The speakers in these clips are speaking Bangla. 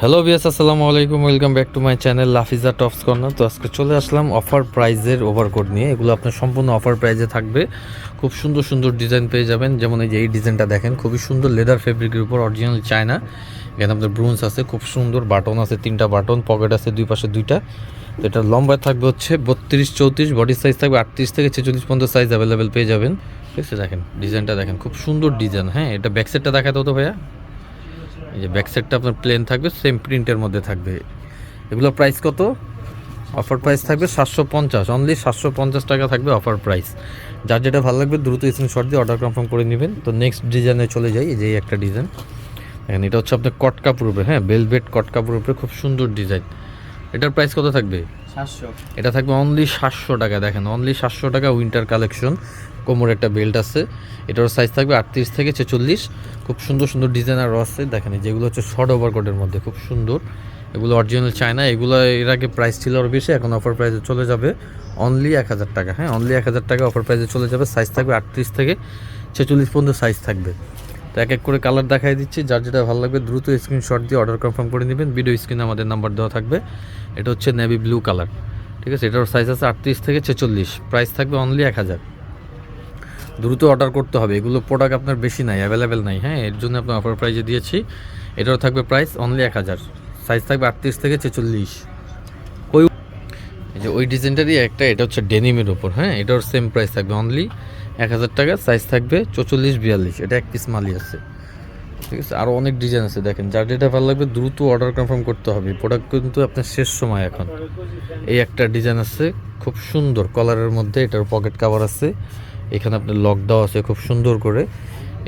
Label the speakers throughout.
Speaker 1: হ্যালো বিয়াস, আসসালামু আলাইকুম, welcome back to my channel Lafiza tops corner. তো আজকে চলে আসলাম অফার প্রাইজের ওভারকোট নিয়ে। এগুলো আপনার সম্পূর্ণ অফার প্রাইজে থাকবে। খুব সুন্দর সুন্দর ডিজাইন পেয়ে যাবেন। যেমন এই যে এই ডিজাইনটা দেখেন, খুবই সুন্দর লেদার ফেব্রিকের উপর অরিজিনাল চায়না। এখানে আপনার ব্রুন্স আছে, খুব সুন্দর বাটন আছে, 3টা বাটন, পকেট আছে দুই পাশে 2টা। তো এটা লম্বায় থাকবে হচ্ছে 32-34, বডি সাইজ থাকবে 38 থেকে 46 পর্যন্ত সাইজ অ্যাভেলেবেল পেয়ে যাবেন। ঠিক আছে, দেখেন ডিজাইনটা দেখেন, খুব সুন্দর ডিজাইন। হ্যাঁ, এটা ব্যাক সাইডটা দেখাতে হতো ভাইয়া। এই যে ব্যাক সাইডটা আপনার প্লেন থাকবে, সেম প্রিন্টের মধ্যে থাকবে। এগুলো প্রাইস কত? অফার প্রাইস থাকবে 750, অনলি 750 টাকা থাকবে অফার প্রাইস। যার যেটা ভালো লাগবে দ্রুত স্ক্রিনশট দিয়ে অর্ডার কনফার্ম করে নেবেন। তো নেক্সট ডিজাইনে চলে যাই। এই যে একটা ডিজাইন দেখেন, এটা হচ্ছে আপনার কট কাপড় উপরে, হ্যাঁ বেলভেট কট কাপড় উপরে, খুব সুন্দর ডিজাইন। এটার প্রাইস কত থাকবে?
Speaker 2: 700।
Speaker 1: এটা থাকবে অনলি 700 টাকা। দেখেন অনলি 700 টাকা, উইন্টার কালেকশন। কোমর একটা বেল্ট আছে, এটার সাইজ থাকবে 38 থেকে 46। খুব সুন্দর সুন্দর ডিজাইন আরও আছে দেখেন, যেগুলো হচ্ছে শর্ট ওভারকোটের মধ্যে খুব সুন্দর। এগুলো অরিজিনাল চায়না। এগুলো এর আগে প্রাইস ছিল আরও বেশি, এখন অফার প্রাইসে চলে যাবে অনলি 1000 টাকা। হ্যাঁ, অনলি 1000 টাকা অফার প্রাইসে চলে যাবে। সাইজ থাকবে 38 থেকে 46 পর্যন্ত সাইজ থাকবে। তো এক এক করে কালার দেখাই দিচ্ছি, যার যেটা ভালো লাগবে দ্রুত স্ক্রিনশট দিয়ে অর্ডার কনফার্ম করে নেবেন। ভিডিও স্ক্রিনে আমাদের নাম্বার দেওয়া থাকবে। এটা হচ্ছে নেভি ব্লু কালার। ঠিক আছে, এটার সাইজ আছে 38 থেকে 46, প্রাইস থাকবে অনলি 1000। দ্রুত অর্ডার করতে হবে, এগুলো প্রোডাক্ট আপনার বেশি নাই, অ্যাভেলেবেল নাই। হ্যাঁ, এর জন্য আপনার অফার প্রাইজে দিয়েছি। এটাও থাকবে প্রাইস অনলি 1000, সাইজ থাকবে 38 থেকে 46। ওই যে ওই ডিজাইনটারই একটা, এটা হচ্ছে ডেনিমের উপর। হ্যাঁ, এটার সেম প্রাইস থাকবে অনলি 1000 টাকা, সাইজ থাকবে 44-42। এটা এক পিস মালই আছে। ঠিক আছে, আরও অনেক ডিজাইন আছে দেখেন, যার যেটা ভালো লাগবে দ্রুত অর্ডার কনফার্ম করতে হবে। প্রোডাক্ট কিন্তু আপনার শেষ সময় এখন। এই একটা ডিজাইন আছে খুব সুন্দর কলারের মধ্যে, এটার পকেট কাভার আছে, এখানে আপনার লক দেওয়া আছে খুব সুন্দর করে।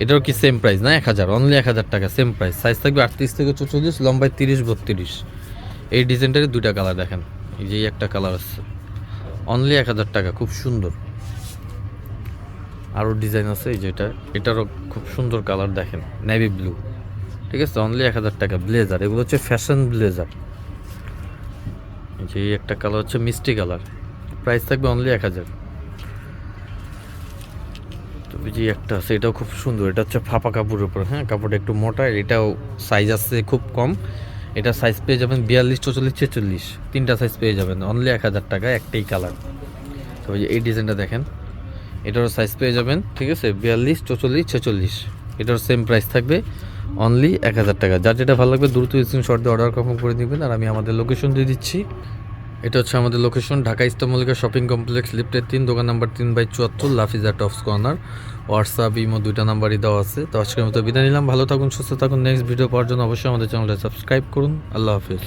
Speaker 1: এটাও কি সেম প্রাইস না? 1000, অনলি 1000 টাকা, সেম প্রাইস। সাইজ থাকবে 38 থেকে 44, লম্বায় 30-32। এই ডিজাইনটারই 2টা কালার দেখেন, এই যে একটা কালার আছে, অনলি 1000 টাকা, খুব সুন্দর। আরও ডিজাইন আছে, এই যে এটারও খুব সুন্দর কালার দেখেন, নেভি ব্লু। ঠিক আছে, অনলি 1000 টাকা। ব্লেজার, এগুলো হচ্ছে ফ্যাশন ব্লেজার। যে একটা কালার হচ্ছে মিষ্টি কালার, প্রাইস থাকবে অনলি 1000। তো যে একটা আছে, এটাও খুব সুন্দর। এটা হচ্ছে ফাপা কাপড়ের উপর। হ্যাঁ, কাপড়টা একটু মোটা, এটাও সাইজ আছে খুব কম। এটা সাইজ পেয়ে যাবেন 42, 44, 46, 3টা সাইজ পেয়ে যাবেন অনলি 1000 টাকা, একটাই কালার। তো এই ডিজাইনটা দেখেন, এটারও সাইজ পেয়ে যাবেন। ঠিক আছে, 42, 44, 46। এটার সেম প্রাইস থাকবে অনলি 1000 টাকা। যার যেটা ভালো লাগবে দ্রুত স্ক্রিনশট দিয়ে অর্ডার কনফার্ম করে দিবেন। আর আমি আমাদের লোকেশন দিয়ে দিচ্ছি। এটা হচ্ছে আমাদের location, Dhaka Easter Mallika shopping complex, লিফটের 3, দোকান number 3/74, Lafiza tops corner. WhatsApp, imo 2টা নাম্বারই দেওয়া আছে। তো আজকের মতো বিদায় নিলাম, ভালো থাকুন, সুস্থ থাকুন। নেক্সট ভিডিও পাওয়ার জন্য অবশ্যই আমাদের চ্যানেলটা সাবস্ক্রাইব করুন। আল্লাহ হাফিজ।